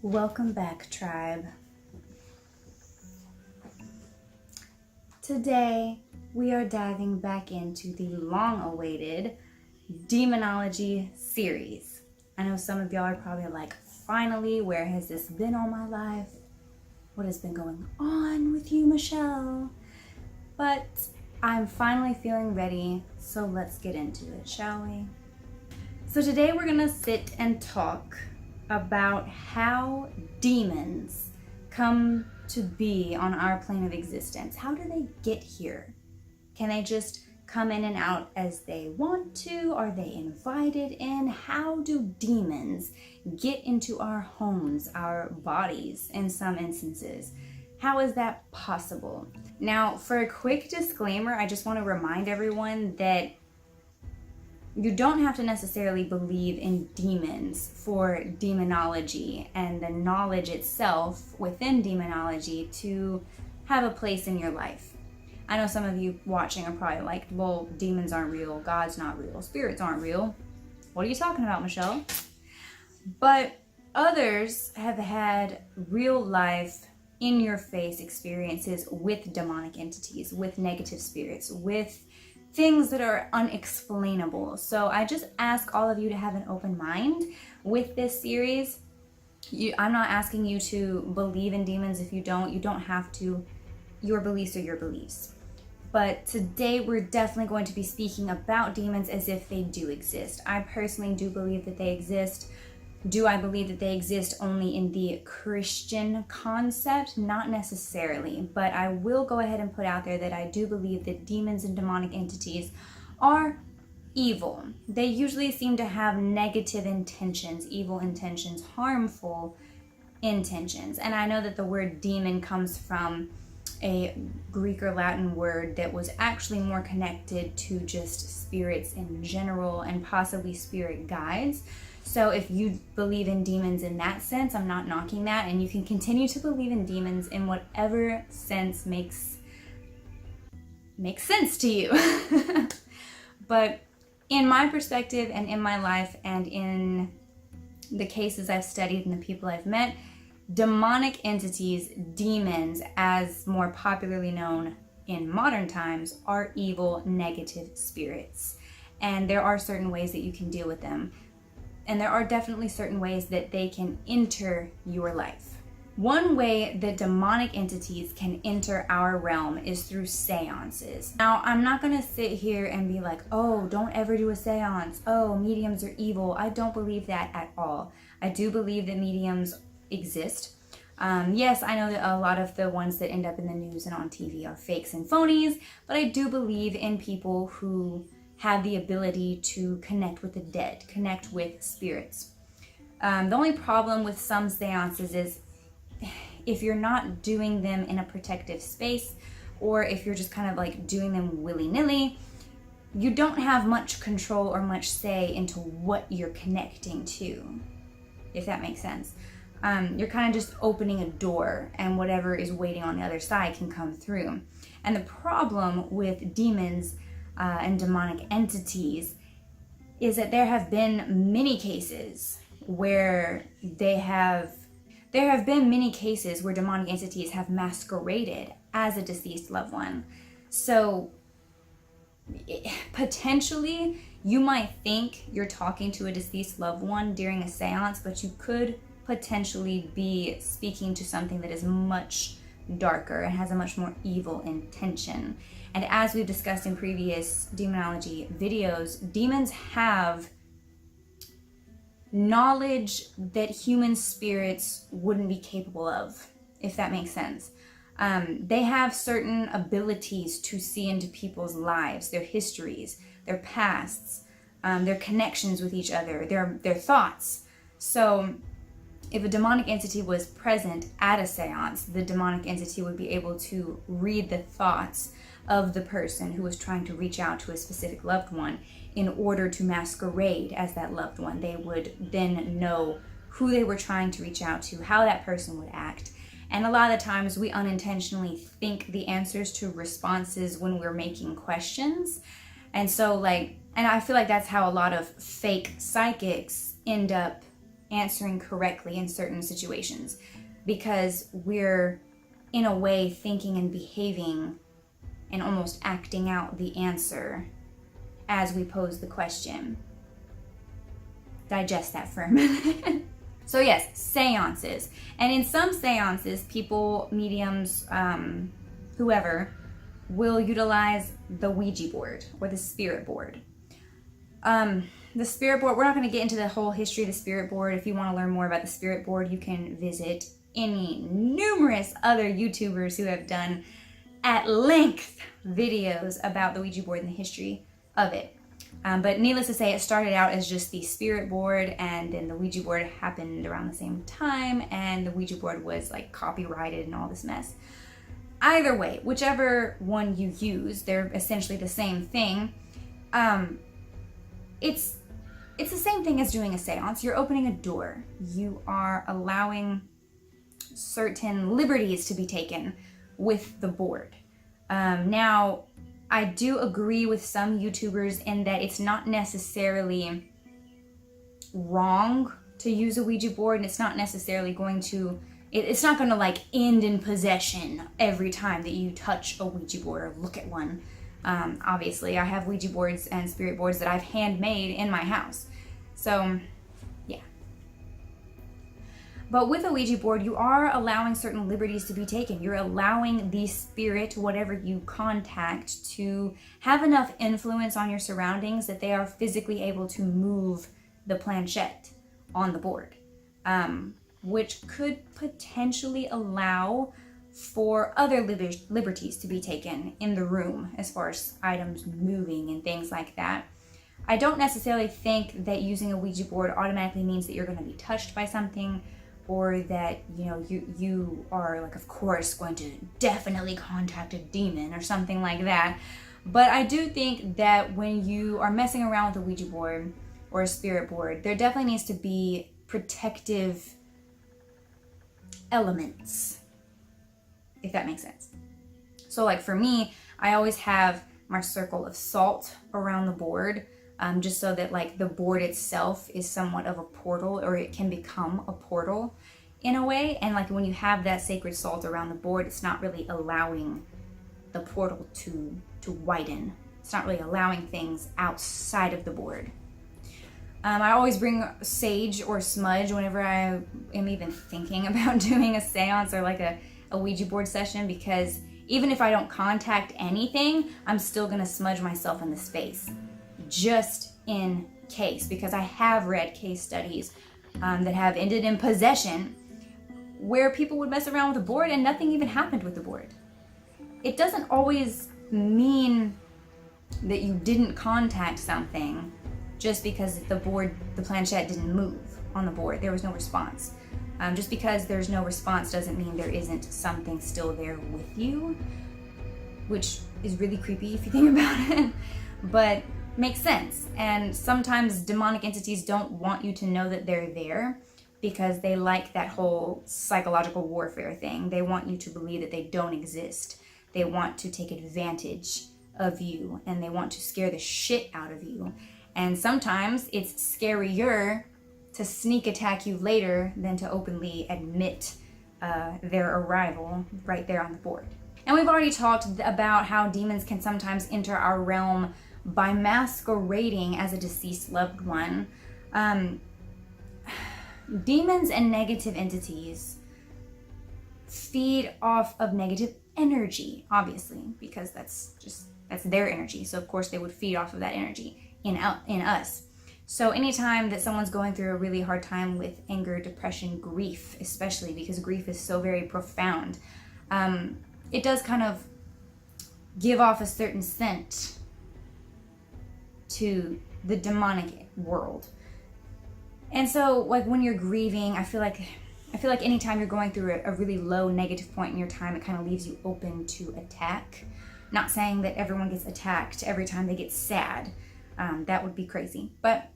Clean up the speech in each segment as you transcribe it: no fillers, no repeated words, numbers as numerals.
Welcome back, tribe. Today, we are diving back into the long-awaited Demonology series. I know some of y'all are probably like, finally, where has this been all my life? What has been going on with you, Michelle? But I'm finally feeling ready, so let's get into it, shall we? So today we're gonna sit and talk about how demons come to be on our plane of existence. How do they get here? Can they just come in and out as they want to? Are they invited in? How do demons get into our homes, our bodies in some instances? How is that possible? Now, for a quick disclaimer, I just want to remind everyone that you don't have to necessarily believe in demons for demonology and the knowledge itself within demonology to have a place in your life. I know some of you watching are probably like, well, demons aren't real, God's not real, spirits aren't real. What are you talking about, Michelle? But others have had real life, in your face experiences with demonic entities, with negative spirits, with things that are unexplainable. So I just ask all of you to have an open mind with this series. I'm not asking you to believe in demons. If you don't have to. Your beliefs are your beliefs. But today we're definitely going to be speaking about demons as if they do exist. I personally do believe that they exist. Do I believe that they exist only in the Christian concept? Not necessarily, but I will go ahead and put out there that I do believe that demons and demonic entities are evil. They usually seem to have negative intentions, evil intentions, harmful intentions. And I know that the word demon comes from a Greek or Latin word that was actually more connected to just spirits in general and possibly spirit guides. So if you believe in demons in that sense, I'm not knocking that, and you can continue to believe in demons in whatever sense makes sense to you. But in my perspective and in my life and in the cases I've studied and the people I've met, demonic entities, demons, as more popularly known in modern times, are evil, negative spirits. And there are certain ways that you can deal with them. And there are definitely certain ways that they can enter your life. One way that demonic entities can enter our realm is through seances. Now, I'm not gonna sit here and be like, oh, don't ever do a seance. Oh, mediums are evil. I don't believe that at all. I do believe that mediums exist. Yes, I know that a lot of the ones that end up in the news and on TV are fakes and phonies, but I do believe in people who have the ability to connect with the dead, connect with spirits. The only problem with some seances is if you're not doing them in a protective space, or if you're just kind of like doing them willy-nilly, you don't have much control or much say into what you're connecting to, if that makes sense. You're kind of just opening a door, and whatever is waiting on the other side can come through. And the problem with demons and demonic entities is that there have been many cases where demonic entities have masqueraded as a deceased loved one. So potentially you might think you're talking to a deceased loved one during a seance, but you could potentially be speaking to something that is much darker and has a much more evil intention. And as we've discussed in previous demonology videos, demons have knowledge that human spirits wouldn't be capable of, if that makes sense. They have certain abilities to see into people's lives, their histories, their pasts, their connections with each other, their thoughts. So if a demonic entity was present at a seance, the demonic entity would be able to read the thoughts of the person who was trying to reach out to a specific loved one in order to masquerade as that loved one. They would then know who they were trying to reach out to, how that person would act. And a lot of the times we unintentionally think the answers to responses when we're making questions. And so and I feel like that's how a lot of fake psychics end up answering correctly in certain situations, because we're in a way thinking and behaving and almost acting out the answer as we pose the question. Digest that for a minute. So yes, seances. And in some seances, people, mediums, whoever, will utilize the Ouija board or the spirit board. The spirit board, we're not going to get into the whole history of the spirit board. If you want to learn more about the spirit board, you can visit any numerous other YouTubers who have done at length videos about the Ouija board and the history of it. But needless to say, it started out as just the spirit board, and then the Ouija board happened around the same time, and the Ouija board was like copyrighted and all this mess. Either way, whichever one you use, they're essentially the same thing. It's the same thing as doing a seance. You're opening a door. You are allowing certain liberties to be taken with the board. Now, I do agree with some YouTubers in that it's not necessarily wrong to use a Ouija board, and it's not necessarily going to, it's not going to like end in possession every time that you touch a Ouija board or look at one. Obviously, I have Ouija boards and spirit boards that I've handmade in my house. So, yeah. But with a Ouija board, you are allowing certain liberties to be taken. You're allowing the spirit, whatever you contact, to have enough influence on your surroundings that they are physically able to move the planchette on the board, which could potentially allow for other liberties to be taken in the room as far as items moving and things like that. I don't necessarily think that using a Ouija board automatically means that you're going to be touched by something, or that, you know, you are like, of course, going to definitely contact a demon or something like that. But I do think that when you are messing around with a Ouija board or a spirit board, there definitely needs to be protective elements, if that makes sense. So like for me, I always have my circle of salt around the board, just so that like the board itself is somewhat of a portal, or it can become a portal in a way. And like when you have that sacred salt around the board, it's not really allowing the portal to widen. It's not really allowing things outside of the board. I always bring sage or smudge whenever I am even thinking about doing a seance or like a Ouija board session, because even if I don't contact anything, I'm still gonna smudge myself in the space, just in case, because I have read case studies that have ended in possession where people would mess around with the board and nothing even happened with the board. It doesn't always mean that you didn't contact something just because the planchette didn't move on the board. There was no response. Just because there's no response doesn't mean there isn't something still there with you, which is really creepy if you think about it, but makes sense. And sometimes demonic entities don't want you to know that they're there because they like that whole psychological warfare thing. They want you to believe that they don't exist. They want to take advantage of you, and they want to scare the shit out of you. And sometimes it's scarier to sneak attack you later than to openly admit their arrival right there on the board. And we've already talked about how demons can sometimes enter our realm by masquerading as a deceased loved one. Demons and negative entities feed off of negative energy, obviously, because that's their energy. So of course they would feed off of that energy in us. So anytime that someone's going through a really hard time with anger, depression, grief, especially because grief is so very profound, it does kind of give off a certain scent to the demonic world. And so like when you're grieving, I feel like anytime you're going through a really low negative point in your time, it kind of leaves you open to attack. Not saying that everyone gets attacked every time they get sad. That would be crazy. But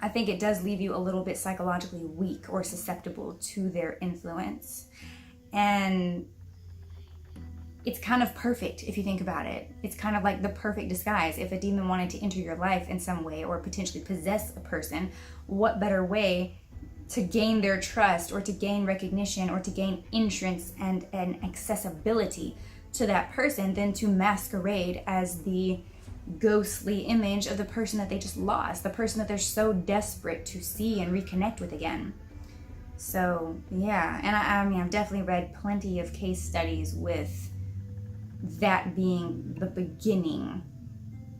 I think it does leave you a little bit psychologically weak or susceptible to their influence. And it's kind of perfect if you think about it. It's kind of like the perfect disguise. If a demon wanted to enter your life in some way or potentially possess a person, what better way to gain their trust or to gain recognition or to gain entrance and accessibility to that person than to masquerade as the ghostly image of the person that they just lost, the person that they're so desperate to see and reconnect with again. So yeah, and I mean, I've definitely read plenty of case studies with that being the beginning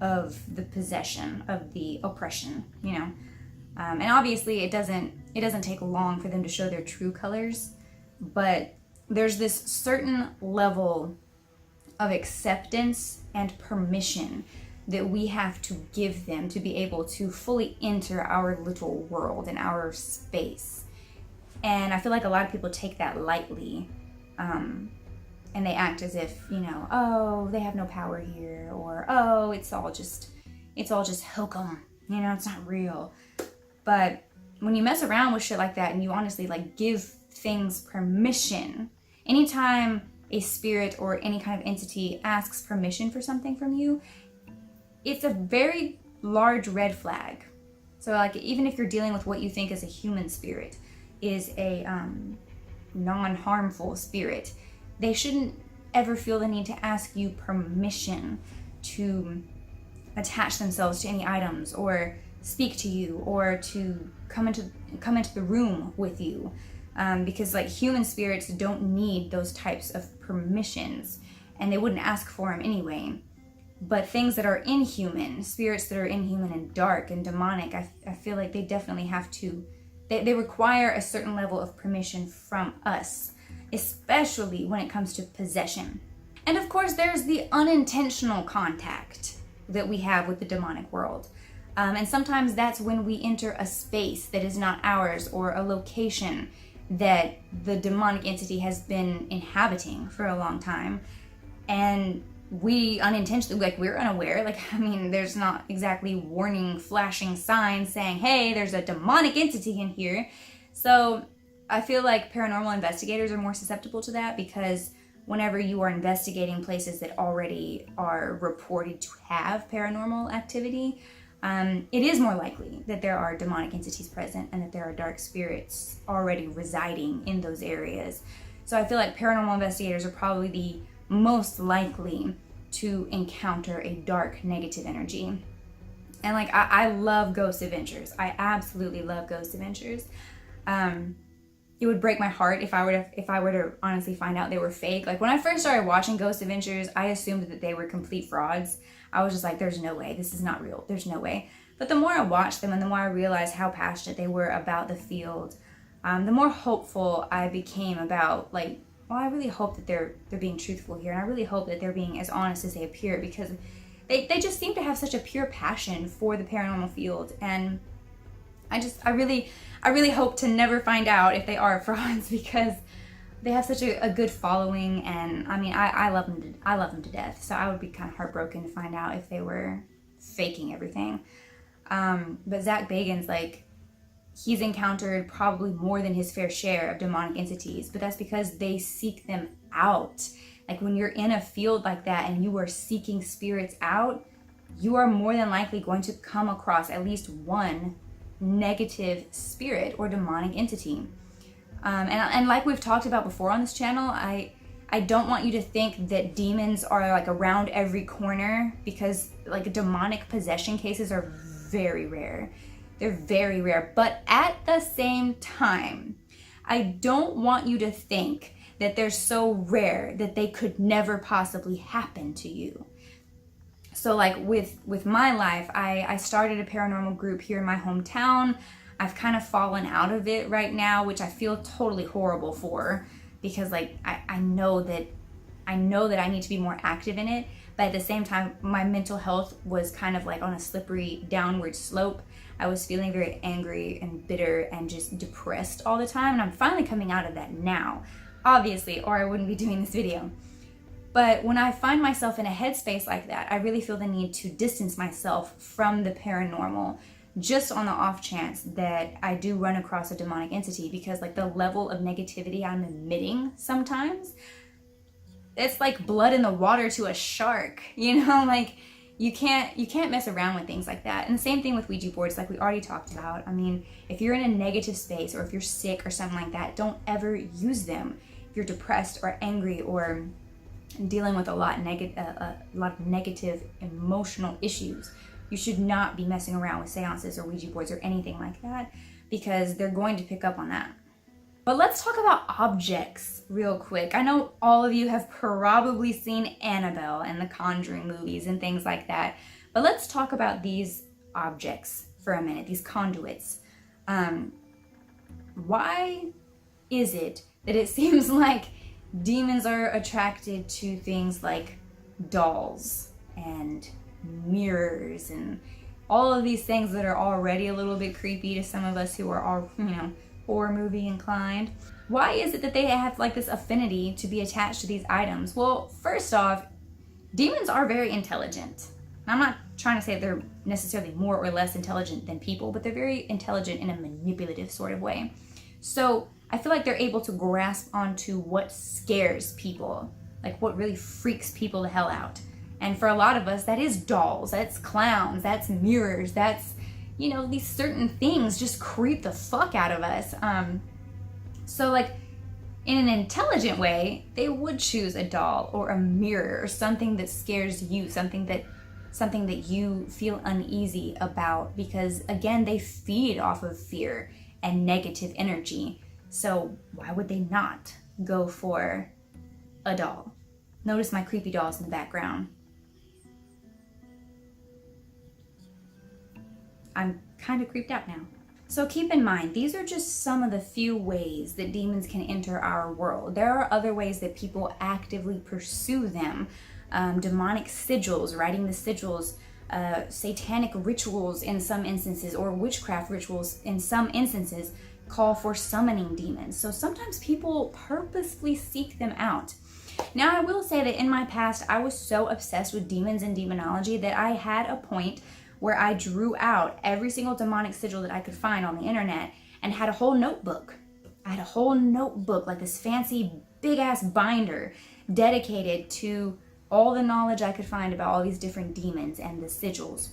of the possession, of the oppression, you know. And obviously it doesn't take long for them to show their true colors, but there's this certain level of acceptance and permission that we have to give them to be able to fully enter our little world and our space. And I feel like a lot of people take that lightly, and they act as if, you know, oh, they have no power here, or oh, it's all just hokum, you know, it's not real. But when you mess around with shit like that and you honestly like give things permission, anytime a spirit or any kind of entity asks permission for something from you, it's a very large red flag. So like, even if you're dealing with what you think is a human spirit, is a non-harmful spirit, they shouldn't ever feel the need to ask you permission to attach themselves to any items or speak to you or to come into the room with you, because like human spirits don't need those types of permissions, and they wouldn't ask for them anyway. But things that are inhuman, spirits that are inhuman and dark and demonic, I feel like they definitely have to, they require a certain level of permission from us, especially when it comes to possession. And of course, there's the unintentional contact that we have with the demonic world. And sometimes that's when we enter a space that is not ours, or a location that the demonic entity has been inhabiting for a long time. And we unintentionally, like, we're unaware. Like, I mean, there's not exactly warning, flashing signs saying, hey, there's a demonic entity in here. So I feel like paranormal investigators are more susceptible to that, because whenever you are investigating places that already are reported to have paranormal activity, it is more likely that there are demonic entities present and that there are dark spirits already residing in those areas. So I feel like paranormal investigators are probably the most likely to encounter a dark negative energy. And like, I love ghost adventures. I absolutely love ghost adventures. It would break my heart if I were to honestly find out they were fake. Like, when I first started watching ghost adventures, I assumed that they were complete frauds. I was just like, there's no way, this is not real, there's no way. But the more I watched them and the more I realized how passionate they were about the field, the more hopeful I became about, like, well, I really hope that they're being truthful here, and I really hope that they're being as honest as they appear, because they just seem to have such a pure passion for the paranormal field. And I really hope to never find out if they are frauds, because they have such a good following, and I mean, I love them to death. So I would be kind of heartbroken to find out if they were faking everything. But Zach Bagans, like, he's encountered probably more than his fair share of demonic entities, but that's because they seek them out. Like, when you're in a field like that and you are seeking spirits out, you are more than likely going to come across at least one negative spirit or demonic entity. And like we've talked about before on this channel, I don't want you to think that demons are like around every corner, because like demonic possession cases are very rare. They're very rare. But at the same time, I don't want you to think that they're so rare that they could never possibly happen to you. So like with my life, I started a paranormal group here in my hometown. I've kind of fallen out of it right now, which I feel totally horrible for, because like I know that I need to be more active in it, but at the same time, my mental health was kind of like on a slippery downward slope. I was feeling very angry and bitter and just depressed all the time, and I'm finally coming out of that now, obviously, or I wouldn't be doing this video. But when I find myself in a headspace like that, I really feel the need to distance myself from the paranormal, just on the off chance that I do run across a demonic entity, because like the level of negativity I'm emitting sometimes, it's like blood in the water to a shark, you know? Like, you can't mess around with things like that. And the same thing with Ouija boards, like we already talked about. I mean, if you're in a negative space or if you're sick or something like that, don't ever use them. If you're depressed or angry or dealing with a lot of negative emotional issues, you should not be messing around with seances or Ouija boards or anything like that, because they're going to pick up on that. But let's talk about objects real quick. I know all of you have probably seen Annabelle and the Conjuring movies and things like that, but let's talk about these objects for a minute, these conduits. Why is it that it seems like demons are attracted to things like dolls and mirrors and all of these things that are already a little bit creepy to some of us who are all, horror movie inclined? Why is it that they have like this affinity to be attached to these items? Well, first off, demons are very intelligent. I'm not trying to say they're necessarily more or less intelligent than people, but they're very intelligent in a manipulative sort of way. So I feel like they're able to grasp onto what scares people, like what really freaks people the hell out. And for a lot of us, that is dolls, that's clowns, that's mirrors, that's, these certain things just creep the fuck out of us. So like in an intelligent way, they would choose a doll or a mirror or something that scares you, something that you feel uneasy about, because again, they feed off of fear and negative energy. So why would they not go for a doll? Notice my creepy dolls in the background. I'm kind of creeped out now. So keep in mind, these are just some of the few ways that demons can enter our world. There are other ways that people actively pursue them. Demonic sigils, writing the sigils, satanic rituals in some instances, or witchcraft rituals in some instances call for summoning demons. So sometimes people purposefully seek them out. Now, I will say that in my past, I was so obsessed with demons and demonology that I had a point where I drew out every single demonic sigil that I could find on the internet and had a whole notebook. I had a whole notebook, like this fancy big ass binder dedicated to all the knowledge I could find about all these different demons and the sigils.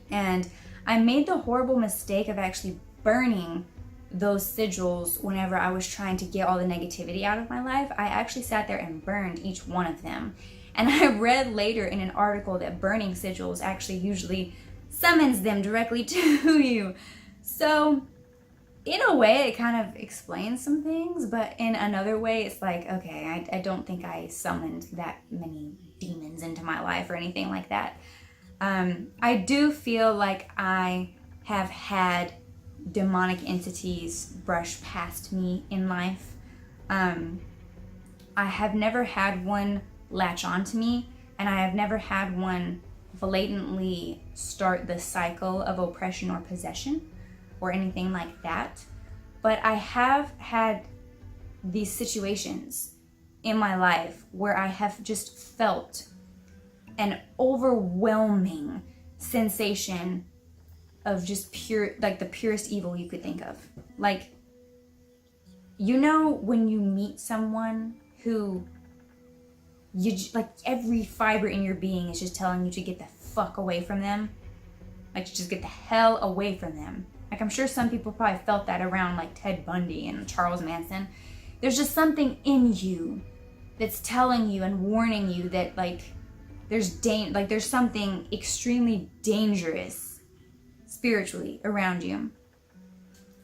And I made the horrible mistake of actually burning those sigils whenever I was trying to get all the negativity out of my life. I actually sat there and burned each one of them. And I read later in an article that burning sigils actually usually summons them directly to you. So in a way, it kind of explains some things, but in another way, it's like, okay, I don't think I summoned that many demons into my life or anything like that. I do feel like I have had demonic entities brush past me in life. I have never had one latch onto me, and I have never had one blatantly start the cycle of oppression or possession or anything like that. But I have had these situations in my life where I have just felt an overwhelming sensation of just pure, like the purest evil you could think of. Like, when you meet someone who like every fiber in your being is just telling you to get the fuck away from them, like to just get the hell away from them. Like, I'm sure some people probably felt that around like Ted Bundy and Charles Manson. There's just something in you that's telling you and warning you that there's something extremely dangerous spiritually around you.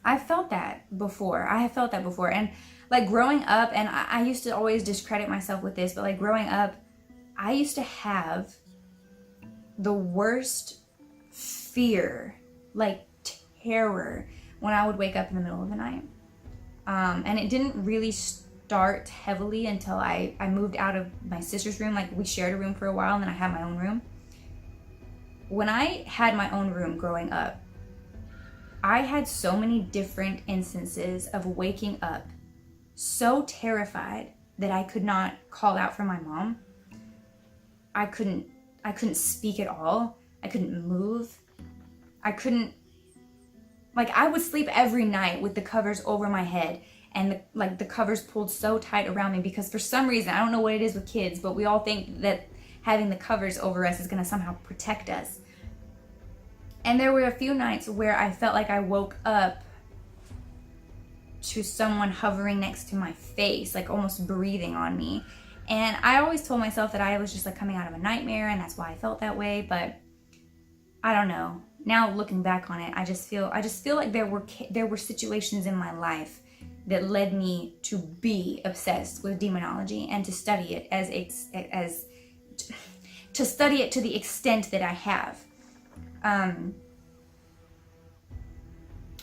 I felt that before. And like growing up, and I used to always discredit myself with this, but like growing up, I used to have the worst fear, like terror, when I would wake up in the middle of the night. And it didn't really start heavily until I moved out of my sister's room. Like, we shared a room for a while, and then I had my own room. When I had my own room growing up, I had so many different instances of waking up so terrified that I could not call out for my mom. I couldn't speak at all. I couldn't move. I would sleep every night with the covers over my head and the covers pulled so tight around me, because for some reason, I don't know what it is with kids, but we all think that having the covers over us is going to somehow protect us. And there were a few nights where I felt like I woke up to someone hovering next to my face, like almost breathing on me. And I always told myself that I was just like coming out of a nightmare and that's why I felt that way, but I don't know. Now looking back on it, I just feel like there were situations in my life that led me to be obsessed with demonology and to study it to study it to the extent that I have. I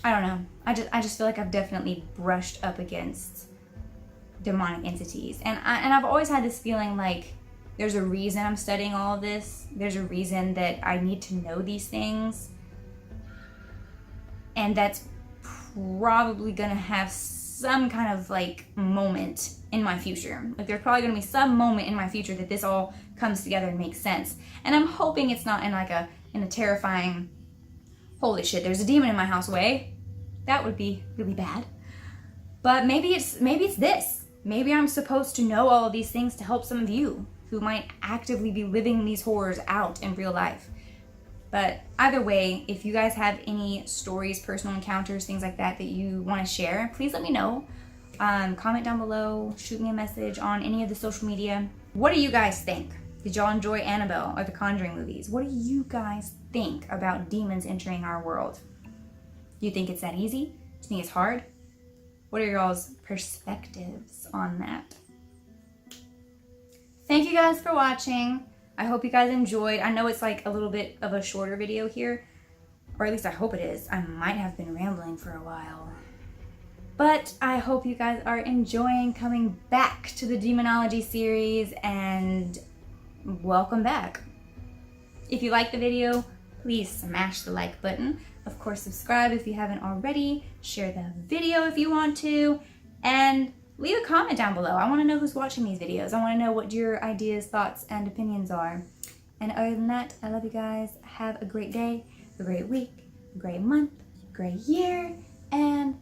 don't know. I just feel like I've definitely brushed up against demonic entities, and I've always had this feeling like there's a reason I'm studying all of this. There's a reason that I need to know these things, and that's probably gonna have some kind of like moment in my future. Like there's probably gonna be some moment in my future that this all comes together and makes sense. And I'm hoping it's not in like a terrifying, holy shit, there's a demon in my house way. That would be really bad. But maybe it's this. Maybe I'm supposed to know all of these things to help some of you who might actively be living these horrors out in real life. But either way, if you guys have any stories, personal encounters, things like that you want to share, please let me know. Comment down below, shoot me a message on any of the social media. What do you guys think? Did y'all enjoy Annabelle or the Conjuring movies? What do you guys think about demons entering our world? Do you think it's that easy? Do you think it's hard? What are y'all's perspectives on that? Thank you guys for watching. I hope you guys enjoyed. I know it's like a little bit of a shorter video here, or at least I hope it is. I might have been rambling for a while. But I hope you guys are enjoying coming back to the Demonology series, and welcome back. If you like the video, please smash the like button. Of course, subscribe if you haven't already. Share the video if you want to. And leave a comment down below. I want to know who's watching these videos. I want to know what your ideas, thoughts, and opinions are. And other than that, I love you guys. Have a great day, a great week, a great month, a great year, and